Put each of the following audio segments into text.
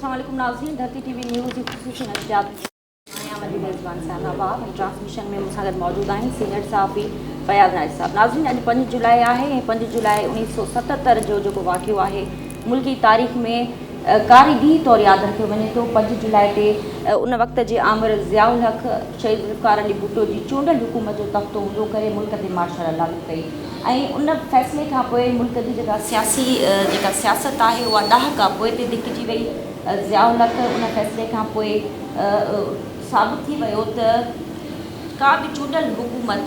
अस्सलामुअलैकुम नाज़रीन, धरती टीवी न्यूज़ जी ख़ुसूसी नशियात ट्रांसमिशन में मूंसां गॾु मौजूद आहिनि सीनियर सहाफ़ी फयाज़ नाइर साहब। नाज़रीन, अॼु 5 जुलाई आहे ऐं 5 जुलाई 1977 जो जेको वाक़ियो आहे मुल्की तारीख़ में कारी ॾींहुं तौरु यादि रखियो वञे थो। 5 जुलाई ते उन वक़्त जे आमिर ज़ियाउल हक़ शहीद ज़ुल्फ़िकार अली भुट्टो जी चूंडियल हुकूमत जो तख़्तो हूंदो करे मुल्क ते मार्शल लागू कई ऐं उन फ़ैसिले खां पोइ मुल्क जी जेका सियासत आहे उहा ॾाह खां पोइ ते धिकिजी वई। ज़ियाउल हक़ उन फ़ैसिले खां पोइ साबित थी वियो त का बि चूंडियल हुकूमत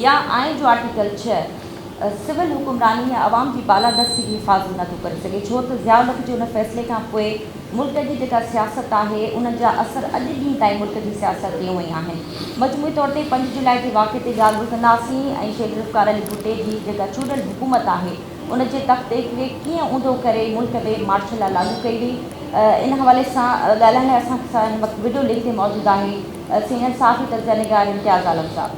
या आइन जो आर्टिकल 6 सिविल हुकुमरानी या आवाम जी बालादस्ती जी हिफ़ाज़त नथो करे सघे, छो त ज़ियाउल हक़ जे उन फ़ैसिले खां पोइ मुल्क जी जेका सियासत आहे उन जा असर अॼु ॾींहं ताईं मुल्क जी सियासत ते ईअं ई आहिनि। मजमूई तौर ते 5 जुलाई जे वाक़े ते ॻाल्हि कंदासीं ऐं शहीद ज़ुल्फ़िकार अली भुट्टे जी जेका चूंडियल हुकूमत आहे उन जे तख़्ते खे कीअं ऊंधो करे मुल्क ते मार्शल लॉ लागू कई हुई। इन हवाले सां ॻाल्हाइण लाइ असां सां हिन वक़्तु वीडियो लिंक ते मौजूदु आहे सीनियर सहाफ़ी तज़किया निगार इम्तियाज़ आलम साहब।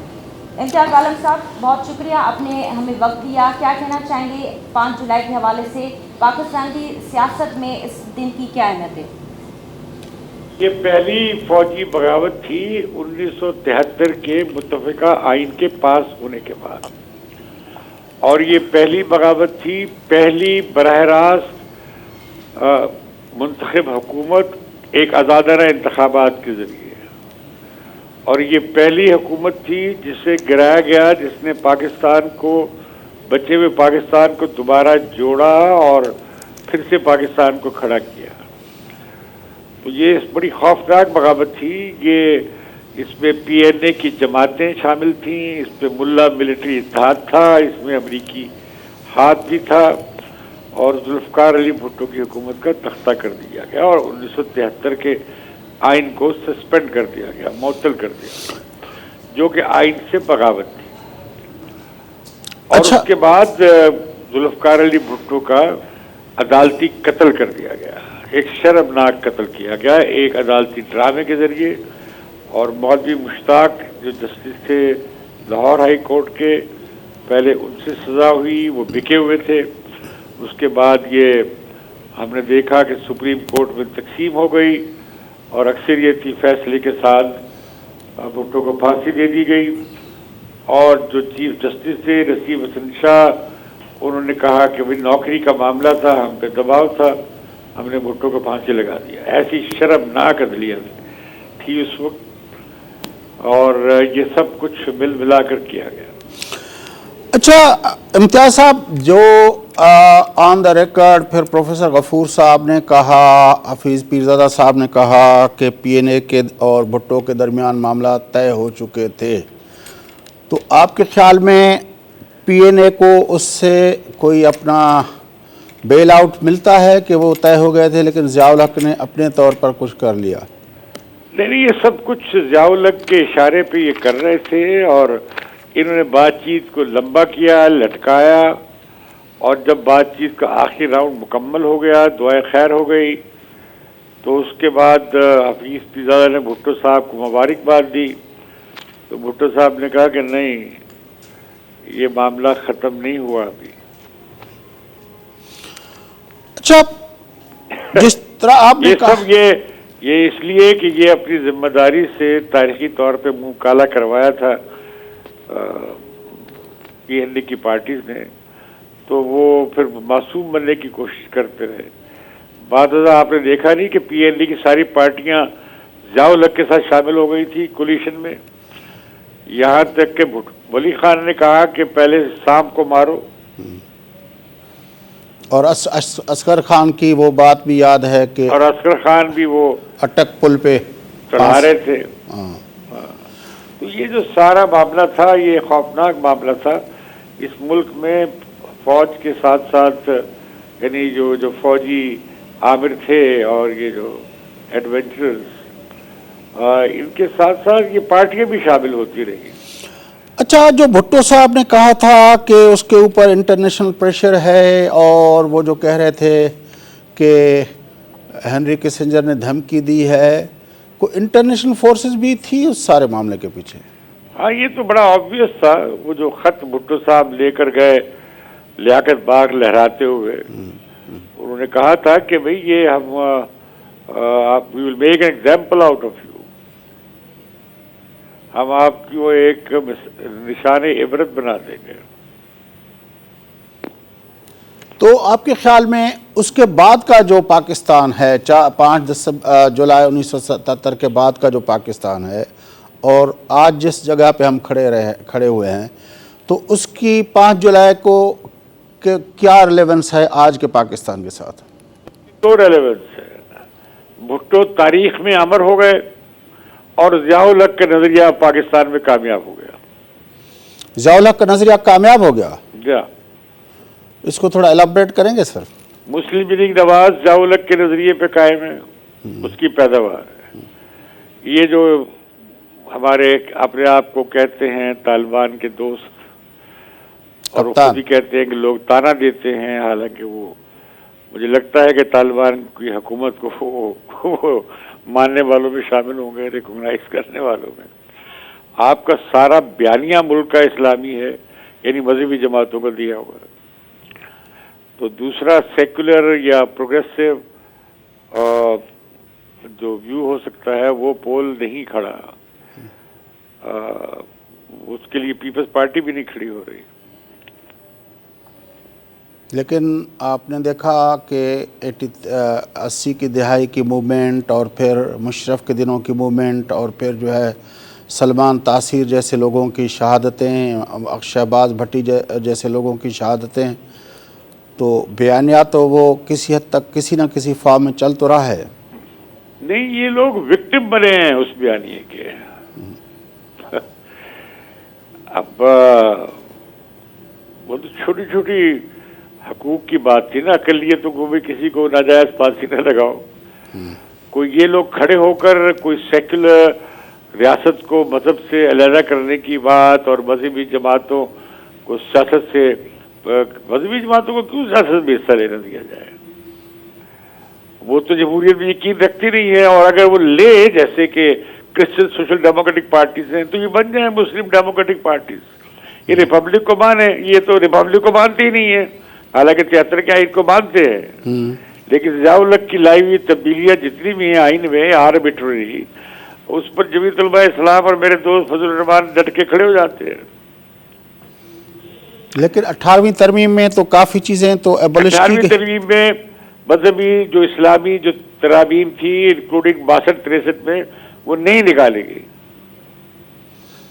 इम्तियाज़ आलम साहब, बहुत शुक्रिया, आपने हमें वक्त दिया। क्या कहना चाहेंगे 5 जुलाई के हवाले से, पाकिस्तान की सियासत में इस दिन की क्या अहमियत है? ये पहली फौजी बगावत थी 1973 के मुत्तफ़िका आइन के पास होने के बाद, और ये पहली बगावत थी, पहली बराह रास्त मुंतखब हुकूमत एक आज़ादाना इंतखाबात के ज़रिए, और ये पहली हुकूमत थी जिसे गिराया गया, जिसने पाकिस्तान को, बचे हुए पाकिस्तान को दोबारा जोड़ा और फिर से पाकिस्तान को खड़ा किया। तो ये बड़ी खौफनाक बगावत थी। ये इसमें PNA की जमातें शामिल थीं, इसमें मुल्ला मिलिट्री इत्तेहाद था, इसमें अमरीकी हाथ भी था, और ज़ुल्फ़िकार अली भुट्टो की हुकूमत का तख्ता कर दिया गया और 1973 के आइन को सस्पेंड कर दिया गया, मुअत्तल कर दिया गया, जो कि आइन से बगावत थी। और अच्छा। उसके बाद ज़ुल्फ़िकार अली भुट्टो का अदालती कत्ल कर दिया गया, एक शर्मनाक कत्ल किया गया एक अदालती ड्रामे के ज़रिए। और मौलवी मुश्ताक जो जस्टिस थे लाहौर हाई कोर्ट के, पहले उनसे सज़ा हुई, वो बिके हुए थे। उसके बाद ये हमने देखा कि सुप्रीम कोर्ट में तकसीम हो गई और अक्सरियती फैसले के साथ भुट्टो को फांसी दे दी गई। और जो चीफ जस्टिस थे नसीम हसन शाह, उन्होंने कहा कि भाई नौकरी का मामला था, हम पे दबाव था, हमने भुट्टो को फांसी लगा दिया। ऐसी शर्मनाक अदलिया थी उस वक्त, और ये सब कुछ मिल मिलाकर किया गया। अच्छा इम्तियाज़ साहब, जो ऑन द रिकॉर्ड फिर प्रोफेसर गफूर साहब ने कहा, हफीज़ पीरज़ादा साहब ने कहा कि PNA के और भुट्टो के दरमियान मामला तय हो चुके थे, तो आपके ख्याल में PNA को उससे कोई अपना बेल आउट मिलता है कि वो तय हो गए थे लेकिन ज़ियाउल हक़ ने अपने तौर पर कुछ कर लिया? नहीं, ये सब कुछ ज़ियाउल हक़ के इशारे पे ये कर रहे थे, और इन्होंने बातचीत को लंबा किया, लटकाया, और जब बातचीत का आखिरी राउंड मुकम्मल हो गया, दुआए खैर हो गई, तो उसके बाद हफीज़ पीरज़ादा ने भुट्टो साहब को मुबारकबाद दी। तो भुट्टो साहब ने कहा कि नहीं, ये मामला ख़त्म नहीं हुआ अभी। अच्छा, जिस तरह आपने ये कहा, सब ये इसलिए कि ये अपनी जिम्मेदारी से तारीखी तौर पे मुंह काला करवाया था PNA की पार्टीज ने, तो वो फिर मासूम बनने की कोशिश करते रहे। बाद आपने देखा नहीं कि PNA की सारी पार्टियां ज़ियाउल हक़ के साथ शामिल हो गई थी कोलिशन में, यहाँ तक कि वली खान ने कहा कि पहले शाम को मारो। और असगर खान की वो बात भी याद है कि और असगर खान भी वो अटक पुल पे चढ़ा रहे थे। तो ये जो सारा मामला था, ये खौफनाक मामला था। इस मुल्क में फौज के साथ साथ यानी जो फौजी आमिर थे और ये जो एडवेंचरर्स, इनके साथ साथ ये पार्टियां भी शामिल होती रही। अच्छा, जो भुट्टो साहब ने कहा था कि उसके ऊपर इंटरनेशनल प्रेशर है, और वो जो कह रहे थे कि हेनरी किसिंजर ने धमकी दी है, कोई इंटरनेशनल फोर्सेस भी थी उस सारे मामले के पीछे? हाँ, ये तो बड़ा ऑब्वियस था। वो जो खत भुट्टो साहब लेकर गए लियाकत बाग लहराते हुए, उन्होंने कहा था कि भाई ये हम we will make an example out of you. ہم آپ کو ایک نشان عبرت بنا دیں گے. تو آپ کے خیال میں اس کے بعد کا جو پاکستان ہے 5 جولائی 1977 کے بعد کا جو پاکستان ہے اور آج جس جگہ پہ ہم کھڑے ہوئے ہیں تو اس کی 5 جولائی کو کیا ریلیونس ہے آج کے پاکستان کے ساتھ؟ تو ریلیونس ہے. بھٹو تاریخ میں امر ہو گئے اور ضیاء الحق کا نظریہ پاکستان میں کامیاب ہو گیا. ضیاء الحق کا نظریہ کامیاب ہو گیا؟ جا اس کو تھوڑا الیبریٹ کریں گے سر؟ مسلم لیگ نواز ضیاء الحق کے نظریے پہ قائم ہے, اس کی پیداوار ہے. یہ جو ہمارے اپنے آپ کو کہتے ہیں طالبان کے دوست اور وہ خود ہی کہتے ہیں کہ لوگ تانا دیتے ہیں, حالانکہ وہ مجھے لگتا ہے کہ طالبان کی حکومت کو ماننے والوں میں شامل ہوں گے, ریکگنائز کرنے والوں میں. آپ کا سارا بیانیہ ملک کا اسلامی ہے, یعنی مذہبی جماعتوں کو دیا ہوا ہے. تو دوسرا سیکولر یا پروگریسو جو ویو ہو سکتا ہے وہ پول نہیں کھڑا, اس کے لیے پیپلز پارٹی بھی نہیں کھڑی ہو رہی. لیکن آپ نے دیکھا کہ 80 کی دہائی کی موومنٹ اور پھر مشرف کے دنوں کی موومنٹ اور پھر جو ہے سلمان تاثیر جیسے لوگوں کی شہادتیں, شہباز بھٹی جیسے لوگوں کی شہادتیں, تو بیانیہ تو وہ کسی حد تک کسی نہ کسی فارم میں چل تو رہا ہے. نہیں, یہ لوگ وکٹم بنے ہیں اس بیانیے کے. اب وہ تو چھوٹی چھوٹی حقوق کی بات تھی نا, اقلیتوں کو بھی کسی کو ناجائز پھانسی نہ لگاؤ. کوئی یہ لوگ کھڑے ہو کر کوئی سیکولر ریاست کو مذہب سے علیحدہ کرنے کی بات اور مذہبی جماعتوں کو سیاست سے, مذہبی جماعتوں کو کیوں سیاست میں حصہ لینا دیا جائے؟ وہ تو جمہوریت میں یقین رکھتی نہیں ہے, اور اگر وہ لے جیسے کہ کرسچن سوشل ڈیموکریٹک پارٹیز ہیں تو یہ بن جائیں مسلم ڈیموکریٹک پارٹیز. یہ ریپبلک کو مانے, یہ تو ریپبلک کو مانتے ہی نہیں ہے, حالانکہ 73 کے آئین کو مانتے ہیں. لیکن ضیاء الحق کی لائی ہوئی تبدیلیاں جتنی بھی ہیں آئین میں آربیٹری, اس پر جمیعت علماء اسلام اور میرے دوست فضل الرحمان ڈٹ کے کھڑے ہو جاتے ہیں. لیکن 18ویں ترمیم میں تو کافی چیزیں تو ایبولش کی 18ویں ترمیم میں مذہبی جو اسلامی جو ترامیم تھی انکلوڈنگ 62-63 میں وہ نہیں نکالے گی,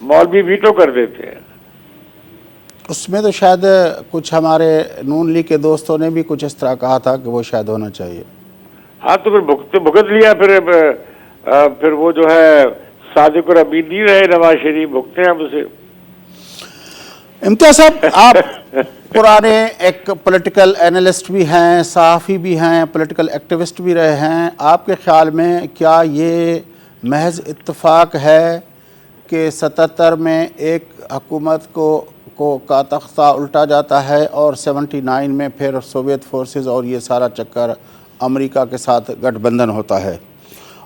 مولوی ویٹو کر دیتے ہیں. اس میں تو شاید کچھ ہمارے نون لیگ کے دوستوں نے بھی کچھ اس طرح کہا تھا کہ وہ شاید ہونا چاہیے. ہاں تو پھر بھگت لیا, پھر وہ جو ہے صادق اور امین نہیں رہے, نواز شریف بھگتے ہیں ہم اسے. امتیاز صاحب, آپ پرانے ایک پولیٹیکل اینالسٹ بھی ہیں, صحافی بھی ہیں, پولیٹیکل ایکٹیوسٹ بھی رہے ہیں. آپ کے خیال میں کیا یہ محض اتفاق ہے کہ 77 میں ایک حکومت کا تختہ الٹا جاتا ہے اور 79 میں پھر سوویت فورسز اور یہ سارا چکر امریکہ کے ساتھ گٹھ بندھن ہوتا ہے,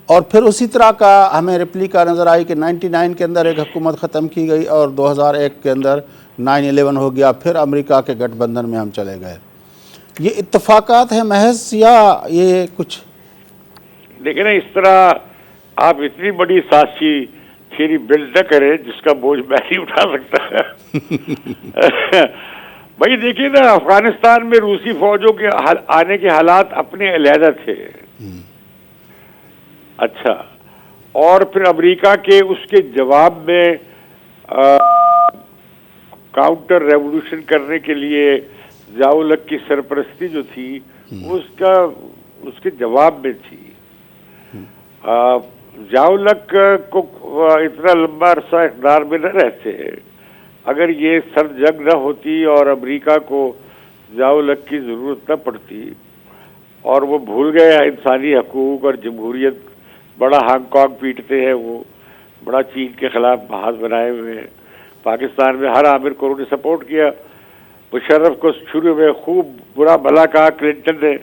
اور پھر اسی طرح کا ہمیں ریپلیکا نظر آئی کہ 99 کے اندر ایک حکومت ختم کی گئی اور 2001 کے اندر 9/11 ہو گیا, پھر امریکہ کے گٹھ بندھن میں ہم چلے گئے. یہ اتفاقات ہیں محض یا یہ کچھ؟ لیکن اس طرح آپ اتنی بڑی سازشی تھیوری بلڈ نہ کریں جس کا بوجھ میں نہیں اٹھا سکتا. بھائی دیکھیے نا, افغانستان میں روسی فوجوں کے آنے کے حالات اپنے علیحدہ تھے. اچھا, اور پھر امریکہ کے اس کے جواب میں کاؤنٹر ریولوشن کرنے کے لیے ضیاء الحق کی سرپرستی جو تھی اس کے جواب میں تھی. ضیاء الحق کو اتنا لمبا عرصہ اقتدار میں نہ رہتے اگر یہ سرد جنگ نہ ہوتی اور امریکہ کو ضیاء الحق کی ضرورت نہ پڑتی, اور وہ بھول گئے انسانی حقوق اور جمہوریت. بڑا ہانگ کانگ پیٹتے ہیں, وہ بڑا چین کے خلاف محاذ بنائے ہوئے ہیں. پاکستان میں ہر عامر کو انہوں نے سپورٹ کیا. مشرف کو شروع میں خوب برا بھلا کہا کلنٹن نے,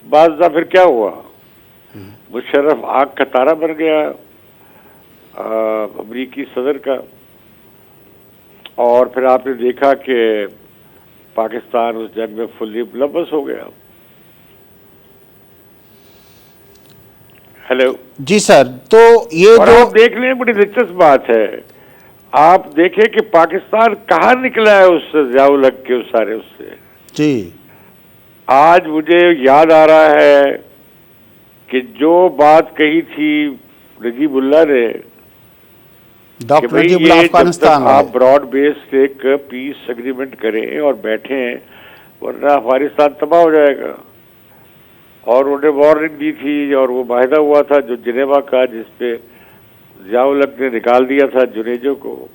بعض دفعہ پھر کیا ہوا, مشرف آنکھ کا تارا بن گیا امریکی صدر کا, اور پھر آپ نے دیکھا کہ پاکستان اس جنگ میں فلی ملوث ہو گیا. हेलो जी सर, तो ये और जो आप देख लें, बड़ी दिलचस्प बात है, आप देखें कि पाकिस्तान कहाँ निकला है उस ज़ियाउल हक के उस सारे उससे। जी आज मुझे याद आ रहा है कि जो बात कही थी नजीबुल्लाह ने कि डॉक्टर भाई नजीबुल्लाह ये जब अफगानिस्तान तक आप वाले, ब्रॉड बेस्ड एक पीस एग्रीमेंट करें और बैठें, वरना अफगानिस्तान तबाह हो जाएगा। और उन्हें वार्निंग दी थी और वो वायदा हुआ था जो जिनेवा का, जिसपे ज़ियाउल हक ने निकाल दिया था जुनेजो को।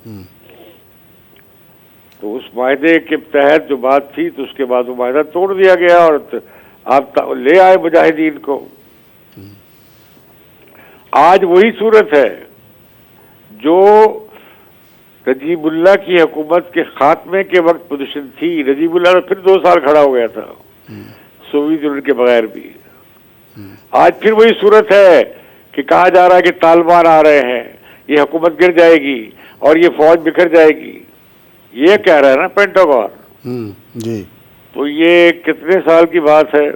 तो उस वायदे के तहत जो बात थी, तो उसके बाद वो वायदा तोड़ दिया गया और आप ले आए मुजाहिदीन को। आज वही सूरत है जो नजीबुल्लाह की हुकूमत के खात्मे के वक्त पोजीशन थी। नजीबुल्लाह तो फिर 2 साल खड़ा हो गया था सोवियत यूनियन के बगैर भी। आज फिर वही सूरत है कि कहा जा रहा है कि तालिबान आ रहे हैं, ये हुकूमत गिर जाएगी और ये फौज बिखर जाएगी, ये कह रहा है ना पेंटागन। जी तो ये कितने साल की बात है?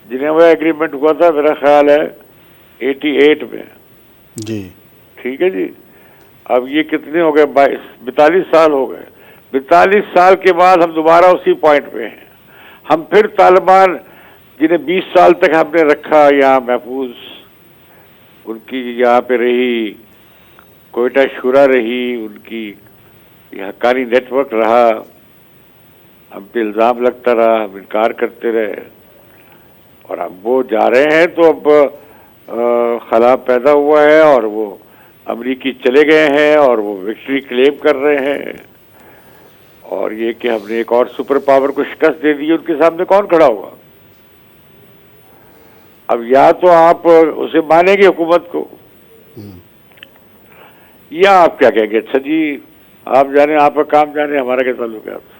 जिनेवा एग्रीमेंट हुआ था मेरा ख्याल है 88 में। जी ठीक है जी। अब ये कितने हो गए? 42 साल हो गए। 42 साल के बाद हम दोबारा उसी पॉइंट पे हैं। हम फिर तालिबान, जिन्हें 20 साल तक हमने रखा यहाँ महफूज, उनकी यहाँ पे रही, कोयटा शुरा रही, उनकी हक्कानी नेटवर्क रहा, हम पे इल्ज़ाम लगता रहा, हम इनकार करते रहे, और अब वो जा रहे हैं तो अब खला पैदा हुआ है और वो अमरीकी चले गए हैं और वो विक्ट्री क्लेम कर रहे हैं। और ये कि हमने एक और सुपर पावर को शिकस्त दे दी, उनके सामने कौन खड़ा होगा? अब या तो आप उसे मानेंगे हुकूमत को, या आप क्या कहेंगे, अच्छा जी आप जाने, आपका काम जाने, हमारा क्या ताल्लुक है आपसे।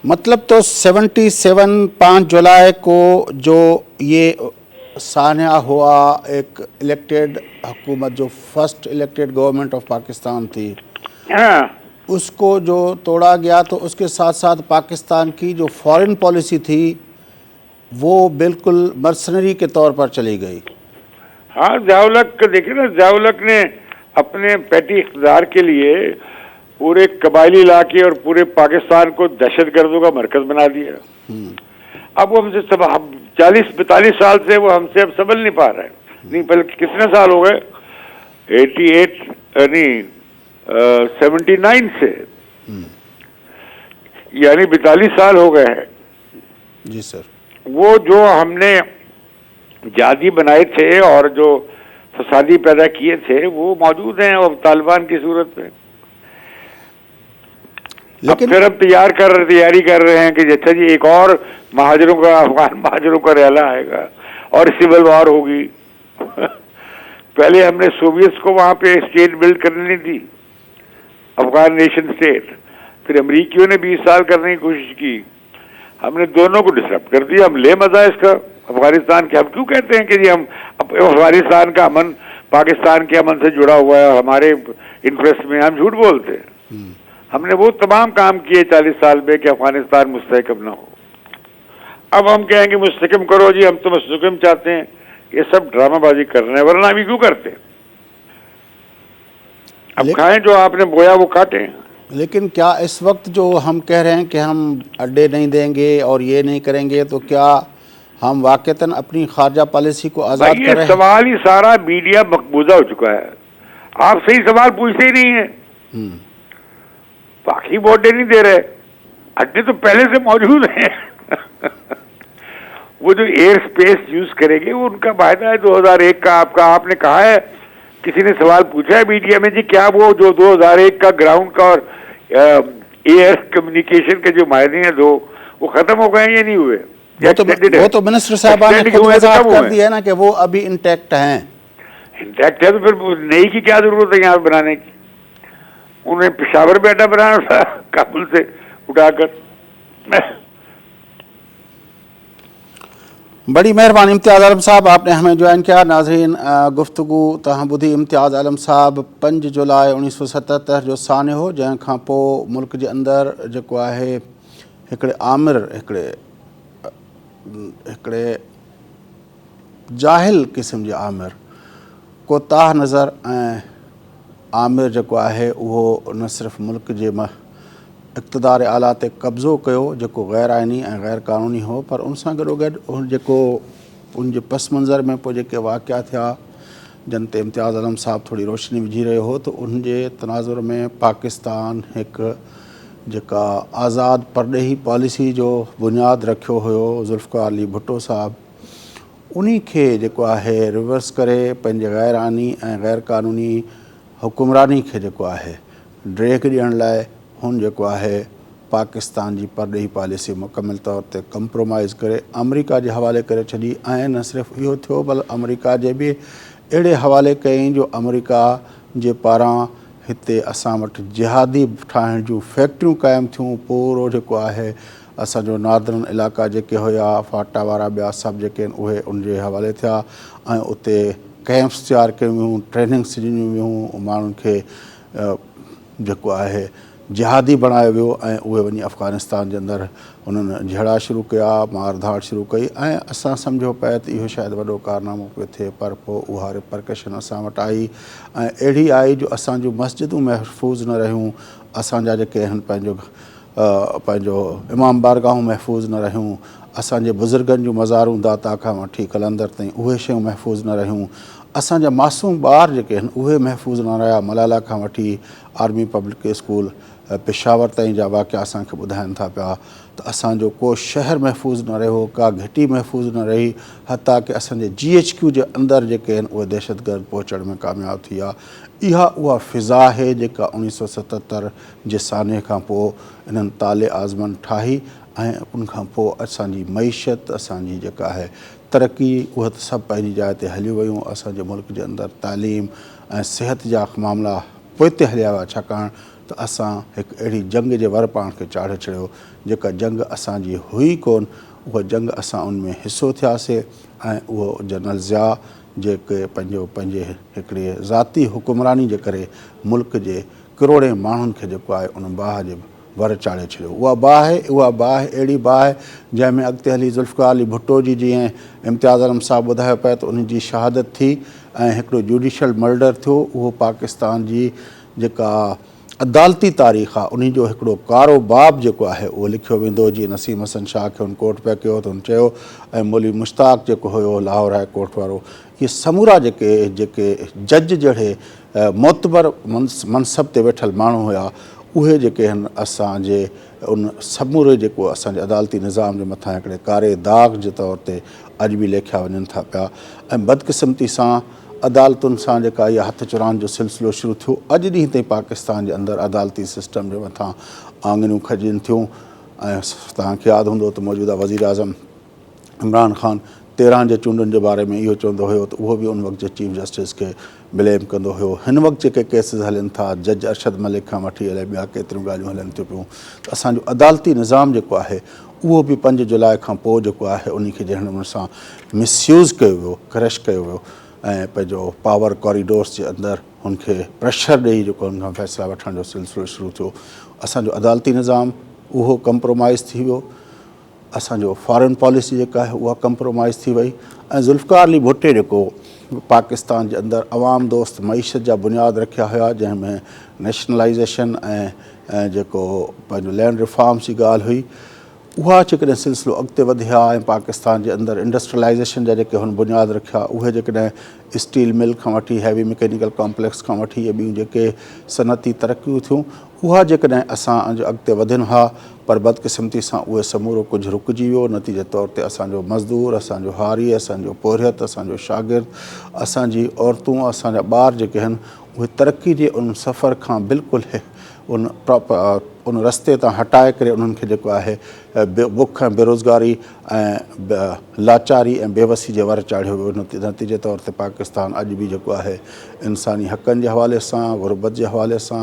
मतलब तो 77 5 जुलाई को जो ये सान्या हुआ, एक इलेक्टेड हुकूमत, जो first elected government of Pakistan थी, हाँ, उसको जो तोड़ा गया, तो उसके साथ साथ पाकिस्तान की जो फॉरेन पॉलिसी थी वो बिल्कुल मर्सनरी के तौर पर चली गई। हाँ, ज़ियाउल हक देखिए ना, ज़ियाउल हक ने अपने पैटी इख्तियार के लिए पूरे कबायली इलाके और पूरे पाकिस्तान को दहशतगर्दों का मरकज बना दिया। अब वो हमसे सब 40-42 साल से वो हमसे अब संभल नहीं पा रहे हैं। नहीं, बल्कि कितने साल हो गए, 88 नहीं 79 से, यानी 42 साल हो गए हैं। जी सर। वो जो हमने जादी बनाए थे और जो फसादी पैदा किए थे वो मौजूद हैं अब तालिबान की सूरत में। लेकिन अब फिर हम तैयारी कर रहे हैं कि अच्छा जी एक और महाजरों का, अफगान महाजरों का रैला आएगा और सिविल वॉर होगी। पहले हमने सोवियत को वहां पे स्टेट बिल्ड करने नहीं दी, अफगान नेशन स्टेट। फिर अमरीकियों ने 20 साल करने की कोशिश की, हमने दोनों को डिस्टर्ब कर दिया। हम ले मजा इसका अफगानिस्तान के। हम क्यों कहते हैं कि जी हम अफगानिस्तान का अमन पाकिस्तान के अमन से जुड़ा हुआ है, हमारे इंटरेस्ट में, हम झूठ बोलते हैं। हमने वो तमाम काम किए 40 साल में कि अफगानिस्तान मुस्तहकम ना हो। अब हम कहेंगे मुस्तहकम करो जी, हम तो मुस्तहकम चाहते हैं। ये सब ड्रामाबाजी कर रहे हैं, वरना अभी क्यों करते? अब खाएं जो आपने बोया वो काटें। लेकिन क्या इस वक्त जो हम कह रहे हैं कि हम अड्डे नहीं देंगे और ये नहीं करेंगे, तो क्या हम वाकईतन अपनी खारजा पॉलिसी को आज़ाद कर रहे हैं? सवाल ही सारा मीडिया मकबूजा हो चुका है। आप सही सवाल पूछते ही नहीं है। बाकी वोटें नहीं दे रहे, अड्डे तो पहले से मौजूद हैं। वो जो एयर स्पेस यूज करेंगे वो उनका वायदा है 2001 का। आपने कहा है, किसी ने सवाल पूछा है मीडिया में जी क्या वो जो 2001 का ग्राउंड का और एयर कम्युनिकेशन के जो मायने हैं दो, वो खत्म हो गए या नहीं हुए? वो तो मिनिस्टर साहब ने खुद वजाहत कर दिया है ना कि वो अभी इंटैक्ट हैं। इंटैक्ट है तो फिर नई की क्या जरूरत है यहाँ बनाने की? उन्हें पेशावर में अड्डा बनाना था काबुल से उठाकर। बड़ी मेहरबानी इम्तियाज़ आलम साहब, आपने हमें ज्वाइन किया। नाज़रीन, गुफ्तगू तहबुधी इम्तियाज़ आलम साहब 5 जुलाई 1977 जो साने हो, जंहिं खां पोइ मुल्क जे अंदरि जेको आहे हिकिड़े आमिर, हिकिड़े जाहिल क़िस्म जे आमिर कोताह नज़र ऐं आमिर जेको आहे उहो न सिर्फ़ु मुल्क जे इक़्तिदार आला ते कब्ज़ो कयो जेको ग़ैर आइनी ऐं ग़ैर क़ानूनी हो, पर उन सां गॾोगॾु उन जेको उन जे पस मंज़र में पोइ जेके वाक़िया थिया जिन ते इम्तियाज़ आलम साहब थोरी रोशनी विझी रहियो हो, त उन जे तनाज़ुर में पाकिस्तान हिकु जेका आज़ाद परॾेही पॉलिसी जो बुनियादु रखियो हुयो ज़ुल्फ़िकार अली भुट्टो साहब, उन्ही खे जेको आहे रिवर्स करे पंहिंजे ग़ैर आइनी ऐं ग़ैर क़ानूनी हुकुमरानी खे जेको आहे ड्रेक ॾियण लाइ हुन जेको आहे पाकिस्तान जी परॾेही पॉलिसी मुकमिल तौर ते कंप्रोमाइज़ करे अमेरिका जे हवाले करे छॾी। ऐं न सिर्फ़ु इहो थियो बल्कि अमेरिका जे बि अहिड़े हवाले कयईं जो अमेरिका जे पारां हिते असां वटि जिहादी ठाहिण जूं फैक्ट्रियूं क़ाइमु थियूं। पूरो जेको आहे असांजो नादरन इलाइक़ा जेके हुया फाटा वारा ॿिया सभु जेके आहिनि उहे उनजे हवाले थिया ऐं उते कैंप्स तयारु कयूं वियूं, ट्रेनिंग्स ॾिनियूं वियूं, माण्हुनि खे जेको आहे जिहादी बणायो वियो ऐं उहे वञी अफ़गानिस्तान जे अंदरि उन्हनि झेड़ा शुरू कया, मार धाड़ शुरू कई ऐं असां सम्झो पिए त इहो शायदि वॾो कारनामो पियो थिए, पर पोइ उहा रिपरकशन असां वटि आई ऐं अहिड़ी आई जो असांजूं मस्जिदूं महफ़ूज़ न रहियूं, असांजा जेके आहिनि पंहिंजो इमाम बारगाहूं महफ़ूज़ न रहियूं, असांजे बुज़ुर्गनि जूं मज़ारूं दाता खां वठी कलंदर ताईं उहे शयूं महफ़ूज़ न रहियूं, असांजा मासूम ॿार जेके आहिनि उहे महफ़ूज़ न रहिया। मलाला खां वठी आर्मी पब्लिक स्कूल पेशावर ताईं जा वाक़िया असांखे ॿुधाइनि था पिया त असांजो को शहर महफ़ूज़ न रहियो, का घिटी महफ़ूज़ न रही, हता की असांजे GHQ जे अंदरि जेके आहिनि उहे दहशतगर्द पहुचण में कामयाबु थी विया। इहा उहा फ़िज़ा आहे जेका 1977 जे साने खां पोइ इन्हनि ताले आज़मन ठाही ऐं उनखां पोइ असांजी मईशत, असांजी जेका आहे तरक़ी, उहा त सभु पंहिंजी जाइ ते हली वियूं। असांजे मुल्क जे अंदरि तालीम ऐं सिहत जा मामला पोइते हलिया विया, छाकाणि त असां हिकु अहिड़ी जंग जे वर पाण खे चाढ़े छॾियो जेका जंग असांजी हुई कोन, उहा जंग असां उन में हिसो थियासीं ऐं उहो जनरल ज़िया जेके पंहिंजे हिकिड़े ज़ाती हुकुमरानी जे करे मुल्क जे करोड़े माण्हुनि खे जेको आहे उन बाहि जे वर चाढ़े छॾियो। उहा बाहि अहिड़ी बाहि जंहिंमें अॻिते हली ज़ुल्फ़िकार अली भुट्टो जी जीअं इम्तियाज़ आलम साहब ॿुधायो पिए त उन जी शहादत थी ऐं हिकिड़ो जुडिशल मर्डर थियो। उहो पाकिस्तान जी जेका अदालती तारीख़ आहे उन जो हिकिड़ो कारो बाब जेको आहे उहो लिखियो वेंदो। जीअं नसीम हसन शाह खे हुन कोर्ट पिया कयो त हुन चयो ऐं मौलवी मुश्ताक जेको हुयो लाहौर हाई कोर्ट वारो, इहे समूरा जेके जज जहिड़े मोतबर मनसब ते वेठल माण्हू हुया, उहे जेके आहिनि असांजे उन समूरे जेको असांजे अदालती निज़ाम जे मथां हिकिड़े कारे दाग़ जे तौर ते अॼु बि लेखिया वञनि था पिया। ऐं बदक़िस्मती सां अदालतुनि सां जेका इहा हथ चुराइण जो सिलसिलो शुरू थियो, अॼु ॾींहं ताईं पाकिस्तान जे अंदरि अदालती सिस्टम जे मथां आङिरियूं खॼनि थियूं। ऐं तव्हांखे यादि हूंदो त मौजूदा वज़ीर आज़म इमरान ख़ान 13 जे चूंडुनि जे बारे में इहो चवंदो हुयो त उहो बि उन वक़्त जे चीफ जस्टिस खे ब्लेम कंदो हुयो। हिन वक़्तु जेके केसिस हलनि था, जज अरशद मलिक खां वठी अलाए ॿिया केतिरियूं ॻाल्हियूं हलनि थियूं पियूं, त असांजो अदालती निज़ाम जेको आहे उहो बि 5 जुलाई खां पोइ जेको आहे उन खे जहिड़े नमूने सां मिसयूज़ कयो वियो, क्रश कयो वियो ऐं पंहिंजो पावर कॉरिडोर्स जे अंदरि हुनखे प्रेशर ॾेई जेको हुन खां फ़ैसिला वठण जो सिलसिलो शुरू थियो। असांजो अदालती निज़ाम उहो कंप्रोमाइज़ थी वियो, असांजो फॉरेन पॉलिसी जेका आहे उहा कंप्रोमाइज़ थी वई ऐं ज़ुल्फ़िकार अली भुट्टे जेको पाकिस्तान जे अंदरि अवाम दोस्त मईशत जा बुनियाद रखिया हुया, जंहिंमें नेशनलाइज़ेशन ऐं जेको पंहिंजो लैंड रिफॉर्म्स जी ॻाल्हि हुई, उहा जेकॾहिं सिलसिलो अॻिते वधिया ऐं पाकिस्तान जे अंदरि इंडस्ट्रियलाइज़ेशन जा जेके हुन बुनियाद रखिया, उहे जेकॾहिं स्टील मिल खां वठी हैवी मैकेनिकल कॉम्प्लेक्स खां वठी इहे ॿियूं जेके सनअती तरक़ियूं थियूं, उहा जेकॾहिं असां अॻिते वधनि हा, पर बदक़िस्मती सां उहे समूरो कुझु रुकिजी वियो। नतीजे तौर ते असांजो मज़दूर, असांजो हारी, असांजो पोरियत, असांजो शागिर्द, असांजी औरतूं, असांजा ॿार जेके आहिनि उहे तरक़ी जे उन सफ़र खां बिल्कुलु उन रस्ते तां हटाए करे उन्हनि खे जेको आहे बुख ऐं बेरोज़गारी ऐं लाचारी ऐं बेवसी जे वर चाढ़ियो वियो। नतीजे तौर ते पाकिस्तान अॼु बि जेको आहे इंसानी हक़नि जे हवाले सां, गुरबत जे हवाले सां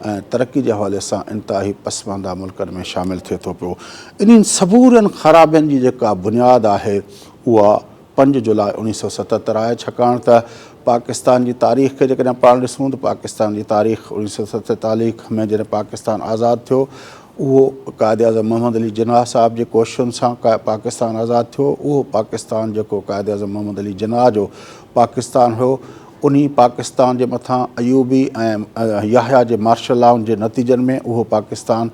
ऐं तरक़ी जे हवाले सां इंतिहाई पसमानदा मुल्कनि में शामिलु थिए थो पियो। इन्हनि सबूरनि ख़राबियुनि जी जेका बुनियादु आहे उहा 5 जुलाई 1977 आहे, छाकाणि त पाकिस्तान जी तारीख़ खे जेकॾहिं पाण ॾिसूं त पाकिस्तान जी तारीख़ 1947 में जॾहिं पाकिस्तान आज़ादु थियो, उहो क़ाइद आज़म मोहम्मद अली जिन्नाह साहब जे कोशिशुनि सां पाकिस्तान आज़ादु थियो। उहो पाकिस्तान जेको क़ाइद आज़म मोहम्मद अली जिन्नाह जो पाकिस्तान हुयो, उन्ही पाकिस्तान जे मथां अयूबी ऐं याहिया जे मार्शल लॉ जे नतीजनि में उहो पाकिस्तान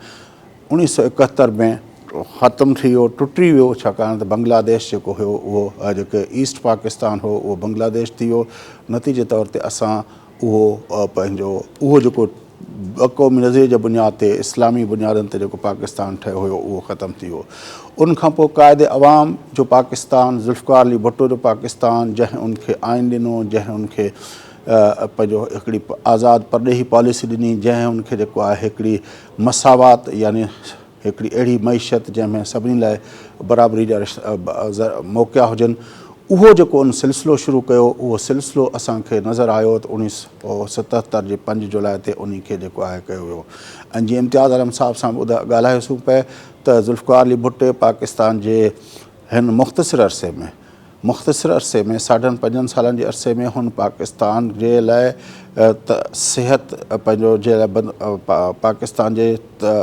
1971 में ख़तमु थी वियो, टुटी वियो, छाकाणि त बांग्लादेश जेको हुयो उहो जेके ईस्ट पाकिस्तान हो उहो बांग्लादेश थी वियो। नतीजे तौर ते असां उहो पंहिंजो उहो जेको क़ौमी नज़रिये जे बुनियाद ते इस्लामी बुनियादनि ते जेको पाकिस्तान ठहियो हुयो उहो ख़तमु थी वियो। उनखां पोइ क़ाइद अवाम जो पाकिस्तान, ज़ुल्फ़िकार अली भुट्टो जो पाकिस्तान, जंहिं उनखे आइन ॾिनो, जंहिं उनखे पंहिंजो हिकिड़ी आज़ादु परॾेही पॉलिसी ॾिनी, जंहिं उनखे जेको आहे हिकिड़ी मसावात यानी हिकिड़ी अहिड़ी मईशत जंहिंमें सभिनी लाइ बराबरी जा मौक़िया हुजनि, उहो जेको उन सिलसिलो शुरू कयो, उहो सिलसिलो असांखे नज़र आयो त 1977 जे 5 जुलाई ते उन खे जेको आहे कयो वियो। ऐं जीअं इम्तियाज़ आलम साहब सां ॻाल्हायोसीं पिए त ज़ुल्फ़िकार अली भुट्टो पाकिस्तान जे हिन मुख़्तसिर अरसे में 5.5 सालनि जे अरसे में हुन पाकिस्तान जे लाइ सिहत पंहिंजो जे लाइ पाकिस्तान जे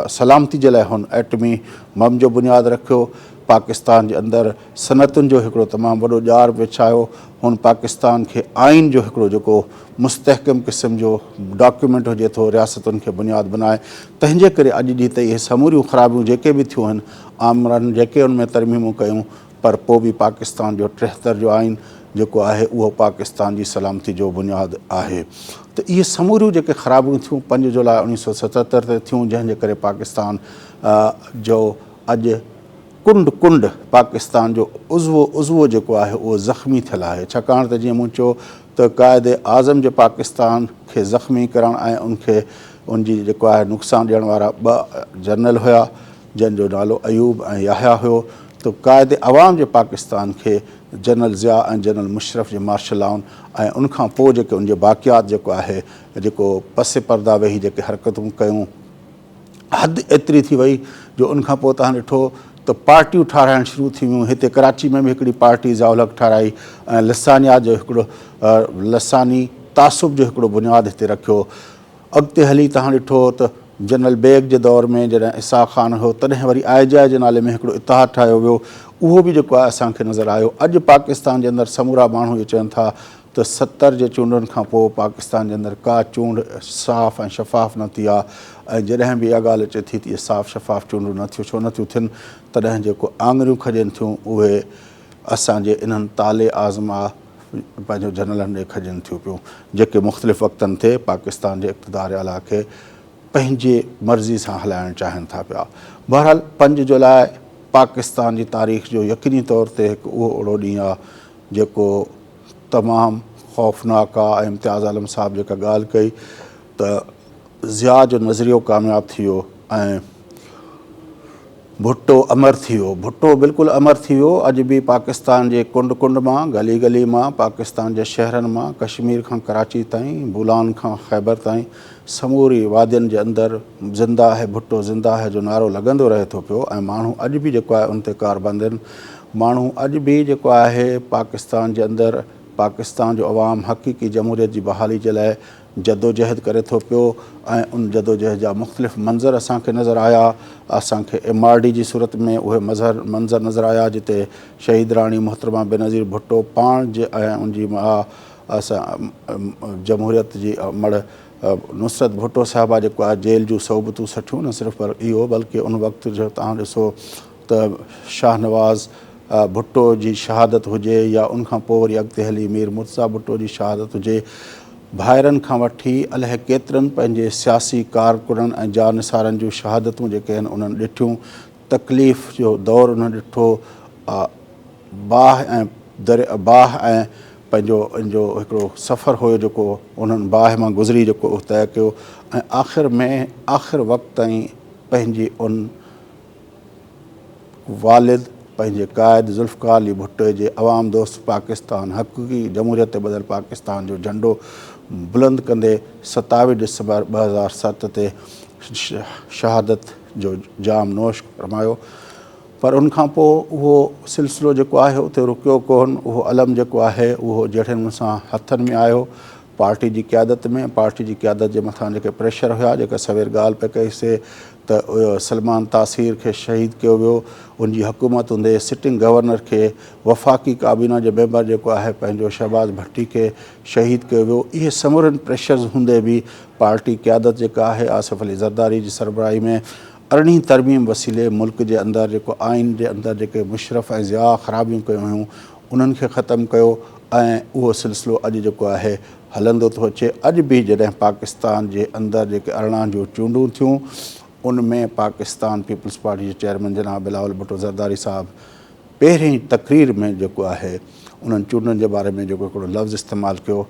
सलामती जे लाइ हुन एटमी बम जो बुनियादु रखियो। पाकिस्तान जे अंदरि सनअतुनि जो हिकिड़ो तमामु वॾो ॼार विछायो। हुन पाकिस्तान खे आइन जो हिकिड़ो जेको मुस्तहकम क़िस्म जो डॉक्यूमेंट हुजे थो रियासतुनि खे बुनियादु बनाए। तंहिंजे करे अॼु ॾींहं ताईं इहे समूरियूं ख़राबियूं जेके बि थियूं आहिनि, आमरनि जेके उन में तरमीमूं कयूं, पर पोइ बि पाकिस्तान जो 73 जो आइन जेको आहे उहो पाकिस्तान जी सलामती जो बुनियादु आहे। त इहे समूरियूं जेके ख़राबियूं थियूं 5 जुलाई 1977 ते थियूं, जंहिंजे करे पाकिस्तान जो अॼु कुंड पाकिस्तान जो उज़वो जेको आहे उहो ज़ख़्मी थियलु आहे। छाकाणि त जीअं मूं चयो त क़ाइद आज़म जे पाकिस्तान खे ज़ख़्मी करणु ऐं उनजी जेको आहे नुक़सानु ॾियण वारा 2 जनरल हुया, जंहिंजो नालो अयूब ऐं याहिया हुयो। त क़ाइद अवाम जे पाकिस्तान खे जनरल ज़िया ऐं जनरल मुशरफ जे मार्शल लॉ ऐं उनखां पोइ जेके उनजे बाक़ियात जेको आहे, जेको पसे पर्दा वेही जेके हरकतूं कयूं, हद एतिरी थी वई जो उनखां पोइ तव्हां ॾिठो त पार्टियूं ठाराइणु शुरू थी वियूं। हिते कराची में बि हिकिड़ी पार्टी ज़ाउलक ठाराई ऐं लसानियात जो हिकिड़ो लसानी तासुब जो हिकिड़ो बुनियादु हिते रखियो। अॻिते हली तव्हां ॾिठो त जनरल बेग जे दौर में जॾहिं इसाक़ खान हो, तॾहिं वरी IJI जे नाले में हिकिड़ो इतिहाद ठाहियो वियो। उहो बि जेको आहे असांखे नज़र आयो। अॼु पाकिस्तान जे अंदरि समूरा माण्हू इहे चवनि था त 70 जे चूंडुनि खां पोइ पाकिस्तान जे अंदरि का चूंड साफ़ ऐं शफ़ाफ़ न थी आहे। ऐं जॾहिं बि इहा ॻाल्हि अचे थी त इहे साफ़ शफ़ाफ़ चूंडूं नथियूं छो नथियूं थियनि, तॾहिं जेको आङुरियूं खॼनि थियूं उहे असांजे इन्हनि ताले आज़मा पंहिंजो जनरलनि ॾे खॼनि थियूं पियूं, जेके मुख़्तलिफ़ वक़्तनि ते पाकिस्तान जे इक़्तिदार आला खे पंहिंजे मर्ज़ी सां हलाइणु चाहिनि था पिया। बहरहाल 5 जुलाई पाकिस्तान जी तारीख़ जो यकीनी तौर ते हिकु उहो अहिड़ो ॾींहुं आहे जेको तमामु ख़ौफ़नाक आहे। ऐं इम्तियाज़ आलम साहब जेका ॻाल्हि कई त ज़िया जो नज़रियो कामयाबु थी वियो ऐं भुट्टो अमर थी वियो। भुट्टो बिल्कुलु अमर थी वियो। अॼु बि पाकिस्तान जे कुंड मां, गली गली मां, पाकिस्तान जे शहरनि मां, कश्मीर खां कराची ताईं, बुलान खां ख़ैबर ताईं, समूरी वादियुनि जे अंदरि ज़िंदा है भुट्टो, ज़िंदा है जो नारो लॻंदो रहे थो पियो। ऐं माण्हू अॼु बि जेको आहे उन ते कारबंद आहिनि। माण्हू अॼु बि जेको आहे पाकिस्तान जे अंदरि पाकिस्तान जो अवाम हक़ीक़ी जमहूरियत जी बहाली जे लाइ जदोजहद करे थो पियो। ऐं उन जदोजहद जा मुख़्तलिफ़ मंज़र असांखे नज़र आया। असांखे MRD जी सूरत में उहे मंज़र नज़र आया जिते शहीद राणी मोहतरमा बेनज़ीर भुट्टो पाण जे ऐं उनजी माउ असां जमहूरियत जी मड़ नुसरत भुट्टो साहिबा जेको आहे जेल जूं सोबतूं सठियूं, न सिर्फ़ु पर इहो बल्कि उन वक़्तु जो तव्हां ॾिसो त शाहनवाज़ भुट्टो जी शहादत हुजे या उनखां पोइ वरी अॻिते हली मीर मुर्तज़ा भुट्टो जी शहादत हुजे, भाइरनि खां वठी अलाए केतिरनि पंहिंजे सियासी कारकुननि ऐं जानिसारनि जूं शहादतूं जेके आहिनि उन्हनि ॾिठियूं। तकलीफ़ जो दौरु उन्हनि ॾिठो। बाह ऐं पंहिंजो इनजो हिकिड़ो सफ़र हुयो जेको उन्हनि बाह मां गुज़री जेको तय कयो ऐं आख़िर वक़्त ताईं पंहिंजी उन वालिद पंहिंजे क़ाइद ज़ुल्फ़िकार अली भुट्टो जे अवाम दोस्त पाकिस्तान हक़ीक़ी जमहूरियत बदल पाकिस्तान जो झंडो बुलंद कंदे 27 डिसंबर 2007 ते शहादत जो जाम नोश फरमायो। पर उनखां पोइ उहो सिलसिलो जेको आहे उते रुकियो कोन। उहो अलम जेको आहे उहो जहिड़े नमूने सां हथनि में आयो। पार्टी जी क़यादत में, पार्टी जी क़यादत जे मथां जेके प्रेशर हुआ, जेका सवेर ॻाल्हि पे कईसीं त सलमान तासीर खे शहीद कयो वियो, उनजी हुकूमत हूंदे सिटिंग गवर्नर खे वफ़ाक़ी काबीना जो मेंबर जेको आहे पंहिंजो शहबाज़ भट्टी खे शहीद कयो वियो। इहे समूरनि प्रेशर्स हूंदे बि पार्टी क़यादत जेका आहे आसिफ अली ज़रदारी जी सरबराही में 18 तरमीम वसीले मुल्क जे अंदरि जेको आइन जे अंदरि जेके मुशरफ़ ऐं ज़िया ख़राबियूं कयूं हुयूं उन्हनि खे ख़तमु कयो ऐं उहो सिलसिलो अॼु जेको आहे हलंदो थो अचे। अॼु बि जॾहिं पाकिस्तान जे अंदरि जेके 18 जूं चूंडूं थियूं उनमें पाकिस्तान पीपल्स पार्टी जे चेयरमैन जनाब बिलावल भुट्टो ज़रदारी साहब पहिरीं तक़रीर में जेको आहे उन्हनि चूंडनि जे बारे में जेको हिकिड़ो लफ़्ज़ इस्तेमालु कयो,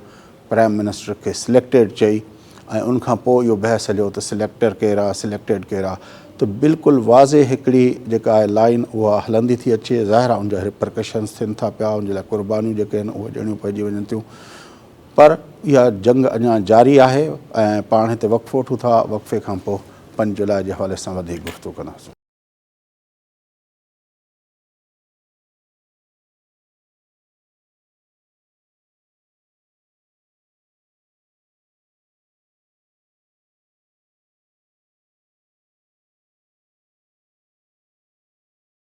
प्राइम मिनिस्टर खे सिलेक्टेड चई ऐं उनखां पोइ इहो बहस हलियो त सिलेक्टर केरु आहे, सिलेक्टेड केरु आहे। त बिल्कुलु वाज़े हिकिड़ी जेका आहे लाइन उहा हलंदी थी अचे। ज़ाहिर आहे उनजा रिपरकशन्स थियनि था पिया, उनजे लाइ क़ुर्बानियूं जेके आहिनि उहे ॾियणियूं पइजी वञनि थियूं, पर इहा जंग अञा जारी आहे ऐं पाण हिते वक़फ़ो वठूं था। वक़फ़े खां पोइ 5 जुलाई जे हवाले सां वधीक गुफ़्तगू कंदासीं।